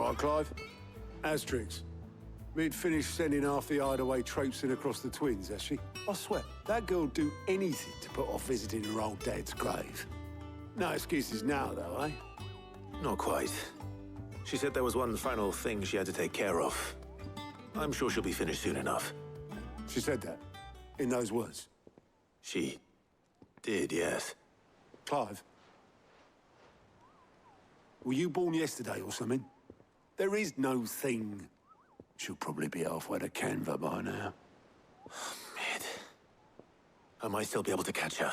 All right, Clive. Asterix. We'd finished sending half the hideaway traipsing across the twins, has she? I swear, that girl'd do anything to put off visiting her old dad's grave. No excuses now, though, eh? Not quite. She said there was one final thing she had to take care of. I'm sure she'll be finished soon enough. She said that? In those words? She did, yes. Clive? Were you born yesterday or something? There is no thing. She'll probably be halfway to Canva by now. Mid. I might still be able to catch her.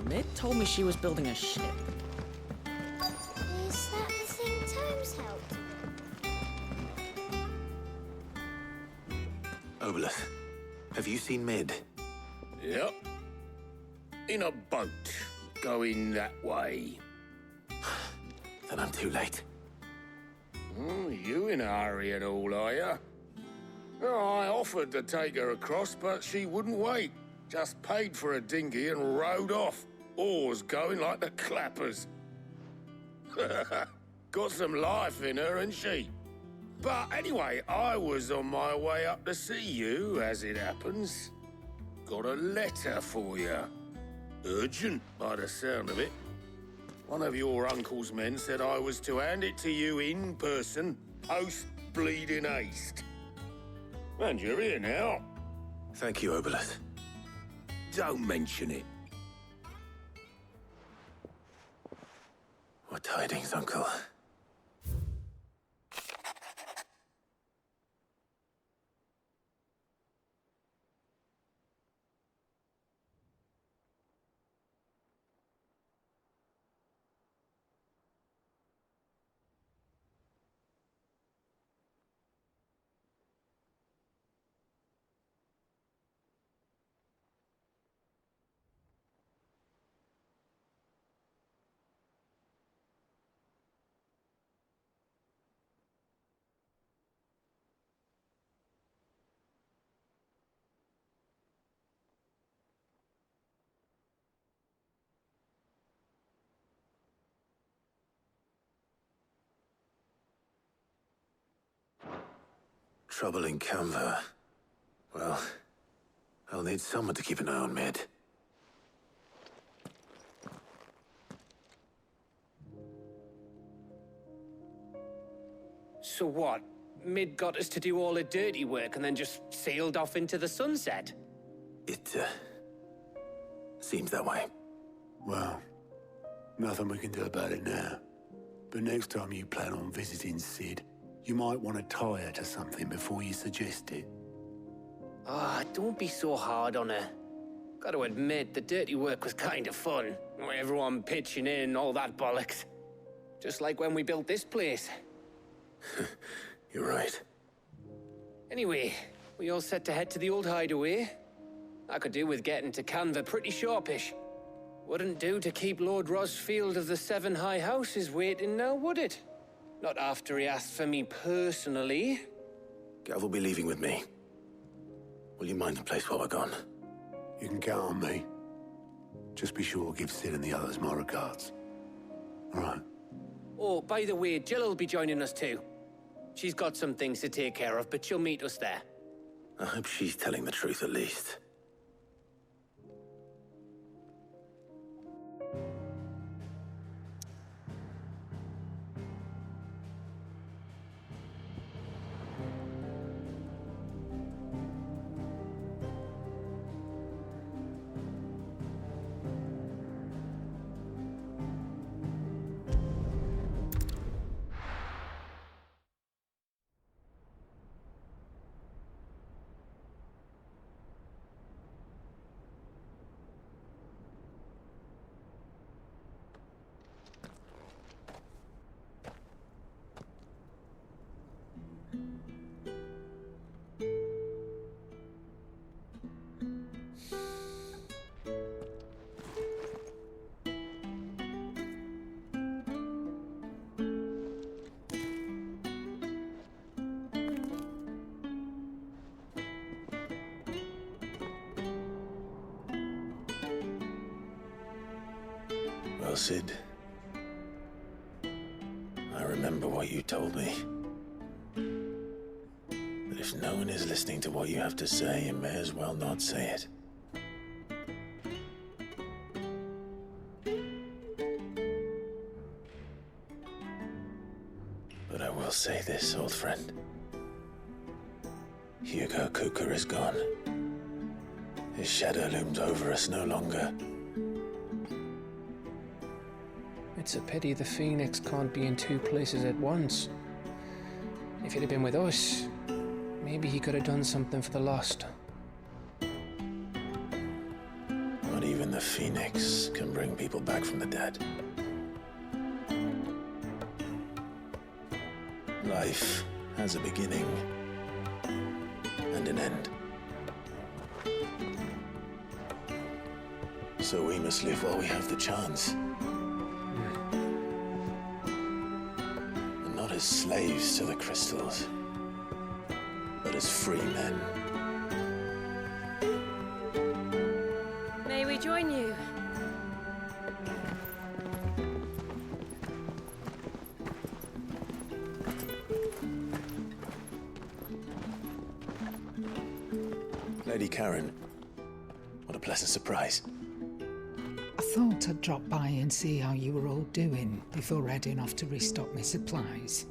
Mid told me she was building a ship. Is that the thing Tomes helped? Obelus, have you seen Mid? Yep. In a boat, going that way. Then I'm too late. You in a hurry and all, are you? I offered to take her across, but she wouldn't wait. Just paid for a dinghy and rowed off. Oars going like the clappers. Got some life in her, ain't she? But anyway, I was on my way up to see you, as it happens. Got a letter for you. Urgent, by the sound of it. One of your uncle's men said I was to hand it to you in person, post-bleeding haste. And you're here now. Thank you, Obelus. Don't mention it. What tidings, Uncle? Trouble in Canva. Well, I'll need someone to keep an eye on Mid. So what? Mid got us to do all the dirty work and then just sailed off into the sunset? It, seems that way. Well, nothing we can do about it now. But next time you plan on visiting Sid, you might want to tie her to something before you suggest it. Ah, don't be so hard on her. Gotta admit, the dirty work was kind of fun. Everyone pitching in, all that bollocks. Just like when we built this place. You're right. Anyway, we all set to head to the old hideaway. I could do with getting to Canva pretty sharpish. Wouldn't do to keep Lord Rosfield of the Seven High Houses waiting now, would it? Not after he asked for me personally. Gav will be leaving with me. Will you mind the place while we're gone? You can count on me. Just be sure to give Sid and the others my regards. All right. Oh, by the way, Jill will be joining us too. She's got some things to take care of, but she'll meet us there. I hope she's telling the truth at least. well, Sid. I remember what you told me. But if no one is listening to what you have to say, you may as well not say it. But I will say this, old friend. Hugo Cooker is gone. His shadow looms over us no longer. It's a pity the Phoenix can't be in two places at once. If he'd have been with us, maybe he could have done something for the lost. Not even the Phoenix can bring people back from the dead. Life has a beginning and an end. So we must live while we have the chance. And not as slaves to the crystals, but as free men. May we join you? Lady Karen, what a pleasant surprise. I thought I'd drop by and see how you were all doing before heading off to restock my supplies.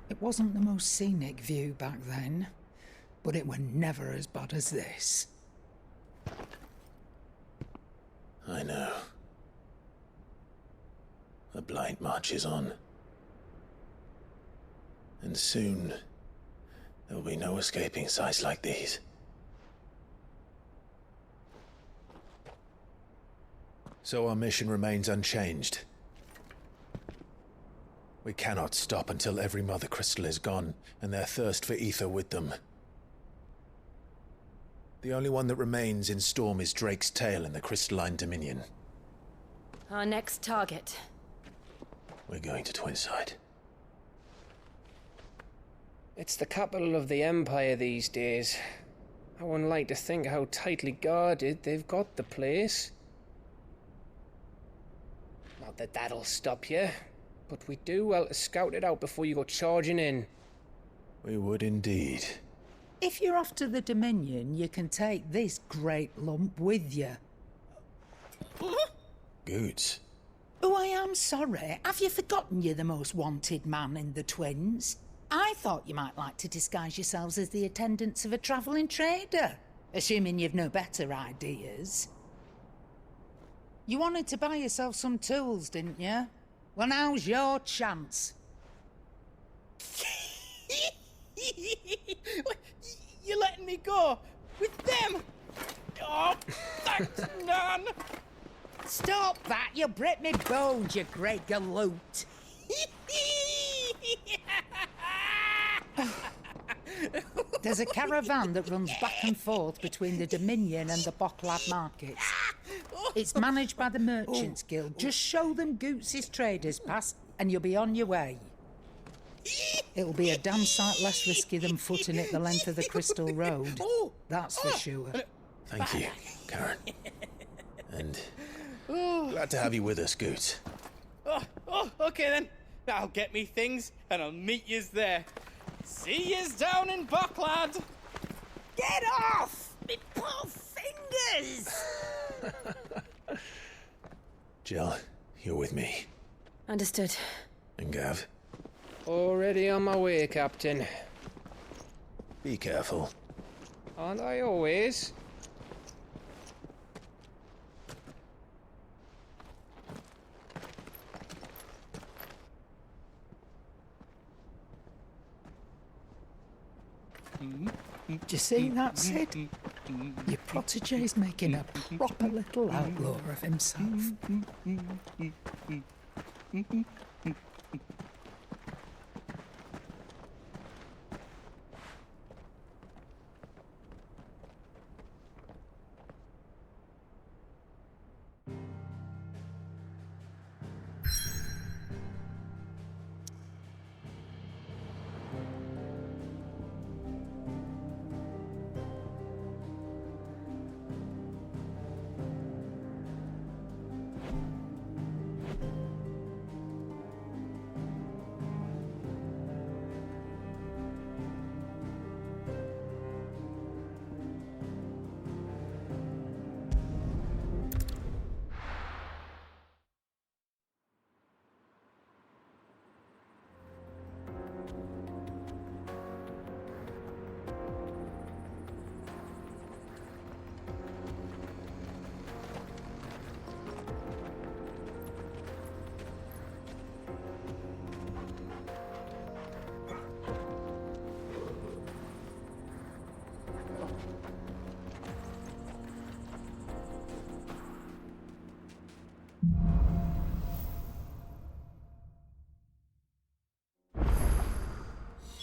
It wasn't the most scenic view back then, but it were never as bad as this. I know. The Blight marches on. And soon, there'll be no escaping sights like these. So our mission remains unchanged. We cannot stop until every Mother Crystal is gone, and their thirst for ether with them. The only one that remains in Storm is Drake's tail in the Crystalline Dominion. Our next target. We're going to Twinside. It's the capital of the Empire these days. I wouldn't like to think how tightly guarded they've got the place. Not that that'll stop you, but we do well to scout it out before you go charging in. We would indeed. If you're off to the Dominion, you can take this great lump with you. Goods. Oh, I am sorry. Have you forgotten you're the most wanted man in the Twins? I thought you might like to disguise yourselves as the attendants of a travelling trader, assuming you've no better ideas. You wanted to buy yourself some tools, didn't you? Well, now's your chance. You're letting me go with them? Oh, thanks, Nan. Stop that! You'll break me bones, you great galoot. There's a caravan that runs back and forth between the Dominion and the Bocklad markets. It's managed by the Merchants Guild. Just show them Goots' traders pass and you'll be on your way. It'll be a damn sight less risky than footing it the length of the Crystal Road. That's for sure. Thank you, Karen. And glad to have you with us, Goots. Okay then. I'll get me things and I'll meet yous there. See yous down in Bocklad. Get off! Me poor fingers! Jill, you're with me. Understood. And Gav, Already on my way, Captain. be careful. Aren't I always? Do you see that, Sid? Your protege's making a proper little outlaw of himself.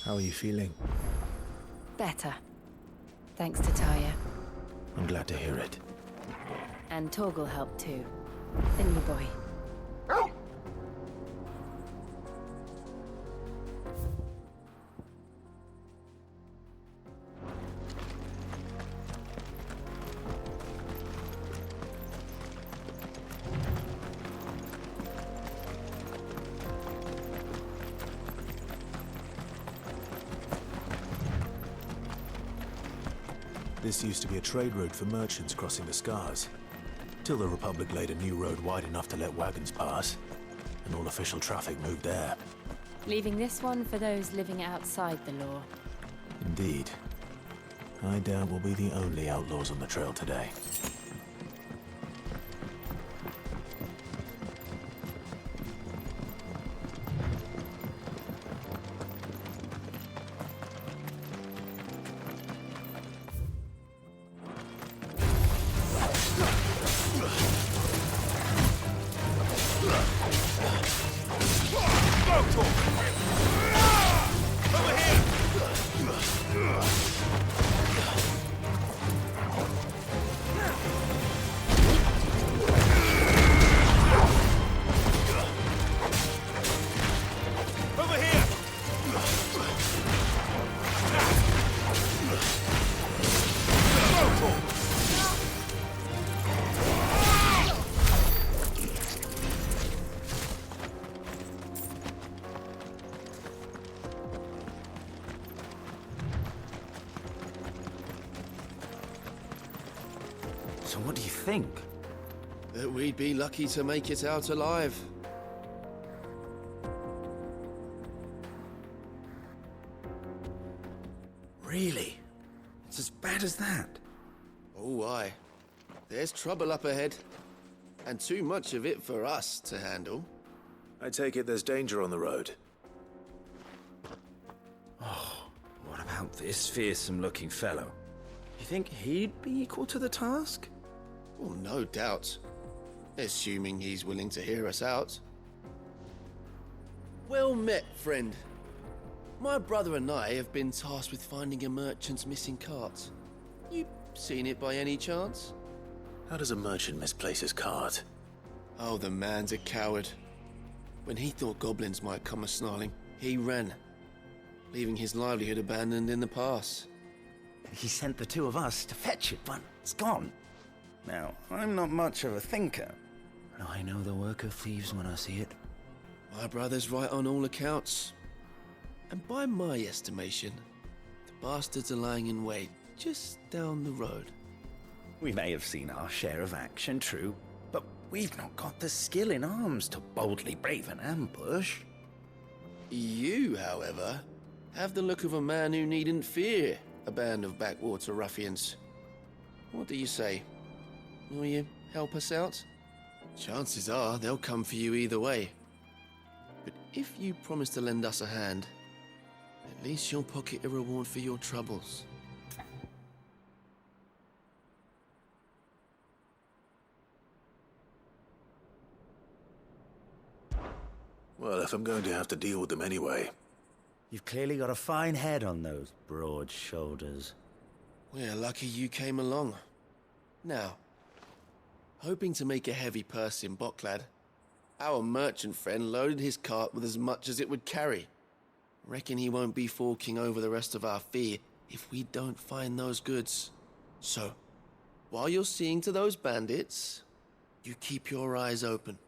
How are you feeling? Better. Thanks to Taya. I'm glad to hear it. And Torgal helped too. Didn't you, boy? This used to be a trade route for merchants crossing the Scars, till the Republic laid a new road wide enough to let wagons pass, and all official traffic moved there. Leaving this one for those living outside the law. Indeed. I doubt we'll be the only outlaws on the trail today. So what do you think? That we'd be lucky to make it out alive. Really? It's as bad as that? Oh, aye. There's trouble up ahead. And too much of it for us to handle. I take it there's danger on the road. What about this fearsome-looking fellow? You think he'd be equal to the task? Well, no doubt. Assuming he's willing to hear us out. Well met, friend. My brother and I have been tasked with finding a merchant's missing cart. You seen it by any chance? How does a merchant misplace his cart? Oh, the man's a coward. When he thought goblins might come a-snarling, he ran, leaving his livelihood abandoned in the pass. He sent the two of us to fetch it, but it's gone. Now, I'm not much of a thinker, but I know the work of thieves when I see it. My brother's right on all accounts. And by my estimation, the bastards are lying in wait just down the road. We may have seen our share of action, true, but we've not got the skill in arms to boldly brave an ambush. You, however, have the look of a man who needn't fear a band of backwater ruffians. What do you say? Will you help us out? Chances are they'll come for you either way. But if you promise to lend us a hand, at least you'll pocket a reward for your troubles. Well, if I'm going to have to deal with them anyway. You've clearly got a fine head on those broad shoulders. We're lucky you came along. Now, hoping to make a heavy purse in Boklad, our merchant friend loaded his cart with as much as it would carry. Reckon he won't be forking over the rest of our fee if we don't find those goods. So, while you're seeing to those bandits, you keep your eyes open.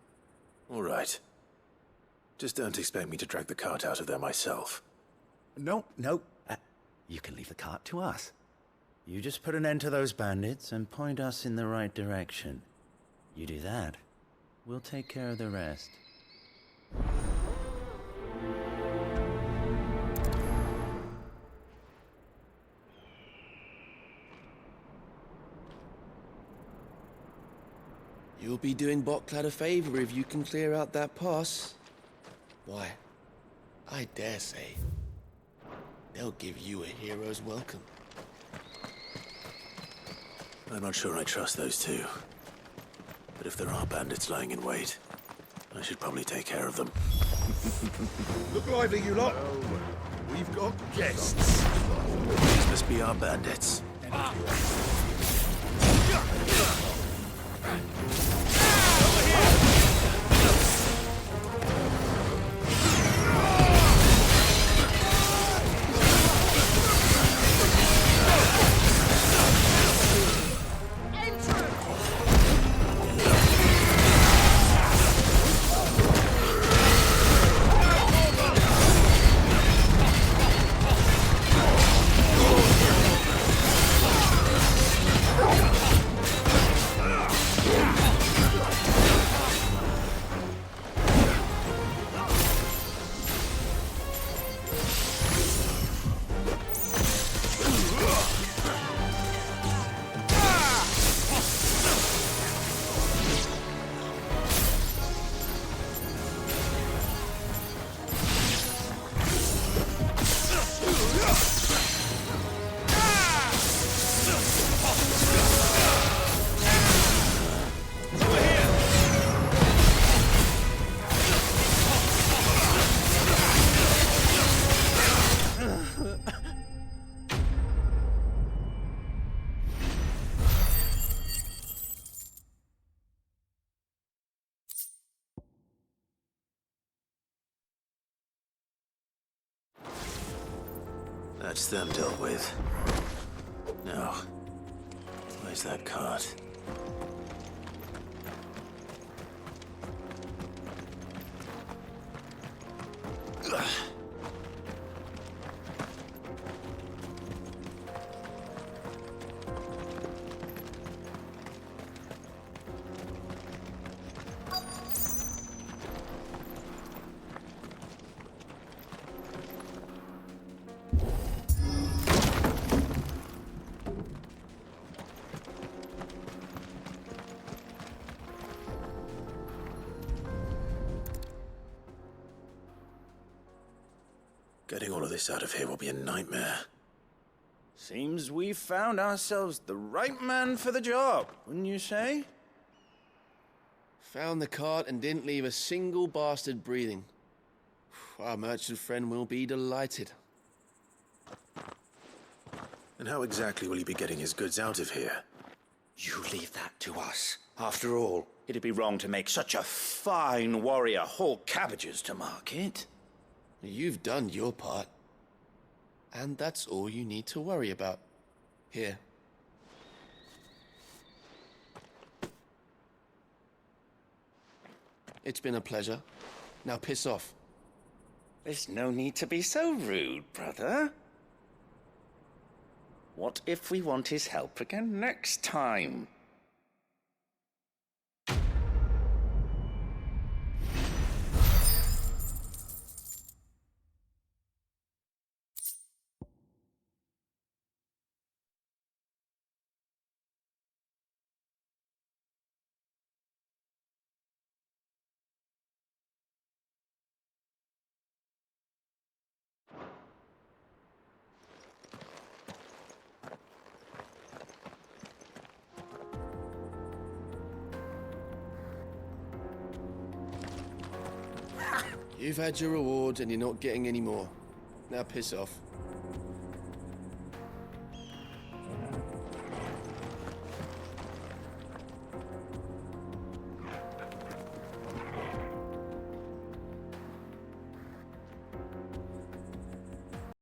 All right. Just don't expect me to drag the cart out of there myself. No. You can leave the cart to us. You just put an end to those bandits and point us in the right direction. You do that, we'll take care of the rest. You'll be doing Boklad a favor if you can clear out that pass. Why, I dare say, they'll give you a hero's welcome. I'm not sure I trust those two. But if there are bandits lying in wait, I should probably take care of them. Look lively, you lot. We've got guests. These must be our bandits. That's them dealt with. Now, where's that cart? Getting all of this out of here will be a nightmare. Seems we've found ourselves the right man for the job, wouldn't you say? Found the cart and didn't leave a single bastard breathing. Our merchant friend will be delighted. And how exactly will he be getting his goods out of here? You leave that to us. After all, it'd be wrong to make such a fine warrior haul cabbages to market. You've done your part. And that's all you need to worry about. Here. It's been a pleasure. Now piss off. There's no need to be so rude, brother. What if we want his help again next time? You've had your reward and you're not getting any more. Now piss off.